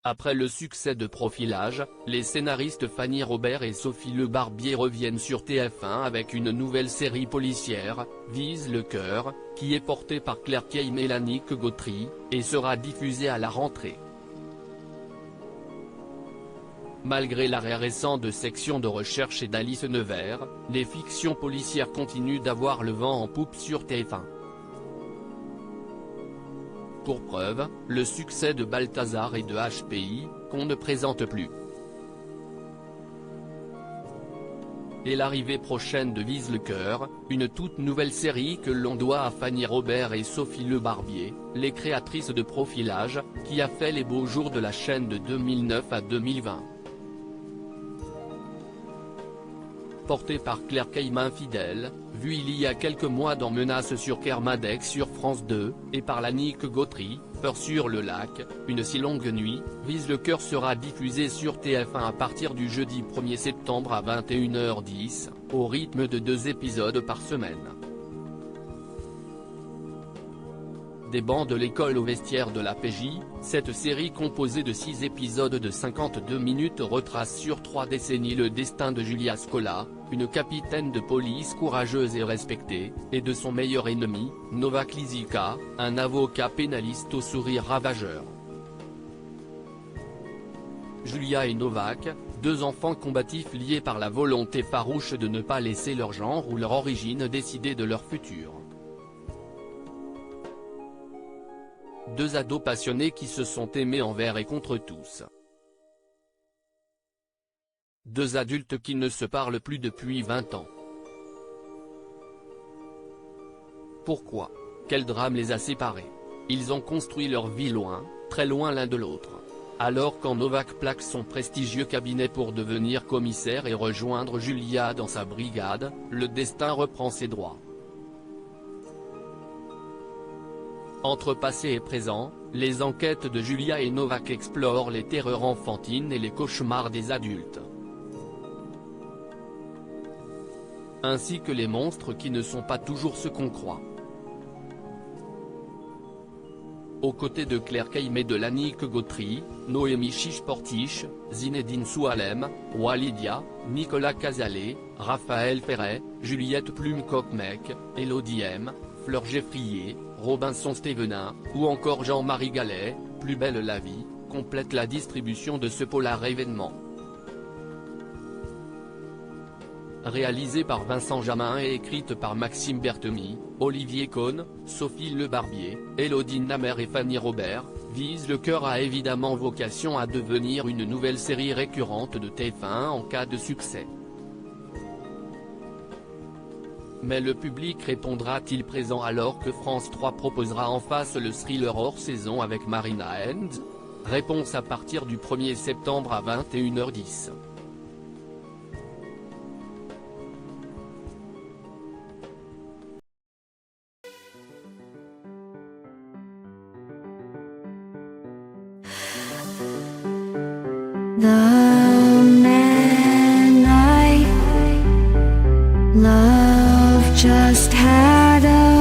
Après le succès de Profilage, les scénaristes Fanny Robert et Sophie Le Barbier reviennent sur TF1 avec une nouvelle série policière, Vise le cœur, qui est portée par Claire Kay et Mélanique Gautry, et sera diffusée à la rentrée. Malgré l'arrêt récent de Section de recherche et d'Alice Nevers, les fictions policières continuent d'avoir le vent en poupe sur TF1. Pour preuve, le succès de Balthazar et de HPI, qu'on ne présente plus. Et l'arrivée prochaine de Vise le cœur, une toute nouvelle série que l'on doit à Fanny Robert et Sophie Le Barbier, les créatrices de Profilage, qui a fait les beaux jours de la chaîne de 2009 à 2020. Portée par Claire Kay Infidèle, vue il y a quelques mois dans Menaces sur Kermadec sur France 2, et par Lanique Gautry, Peur sur le lac, Une si longue nuit, Vise le cœur sera diffusé sur TF1 à partir du jeudi 1er septembre à 21h10, au rythme de 2 épisodes par semaine. Des bancs de l'école au vestiaire de la PJ, cette série composée de 6 épisodes de 52 minutes retrace sur 3 décennies le destin de Julia Scola, une capitaine de police courageuse et respectée, et de son meilleur ennemi, Novak Lisicka, un avocat pénaliste au sourire ravageur. Julia et Novak, 2 enfants combatifs liés par la volonté farouche de ne pas laisser leur genre ou leur origine décider de leur futur. 2 ados passionnés qui se sont aimés envers et contre tous. 2 adultes qui ne se parlent plus depuis 20 ans. Pourquoi? Quel drame les a séparés? Ils ont construit leur vie loin, très loin l'un de l'autre. Alors quand Novak plaque son prestigieux cabinet pour devenir commissaire et rejoindre Julia dans sa brigade, le destin reprend ses droits. Entre passé et présent, les enquêtes de Julia et Novak explorent les terreurs enfantines et les cauchemars des adultes. Ainsi que les monstres qui ne sont pas toujours ce qu'on croit. Aux côtés de Claire Kay et de Lanique Gautry, Noémie Chiche-Portiche, Zinedine Soualem, Walidia, Nicolas Cazalet, Raphaël Perret, Juliette Plume-Cocmec, Élodie M, Fleur Geffrier, Robinson Stevenin, ou encore Jean-Marie Gallet, Plus belle la vie, complète la distribution de ce polar événement. Réalisée par Vincent Jamin et écrite par Maxime Berthemy, Olivier Cohn, Sophie Le Barbier, Élodie Namer et Fanny Robert, Vise le cœur a évidemment vocation à devenir une nouvelle série récurrente de TF1 en cas de succès. Mais le public répondra-t-il présent alors que France 3 proposera en face le thriller hors saison avec Marina Hend? Réponse à partir du 1er septembre à 21h10. The man I love just had a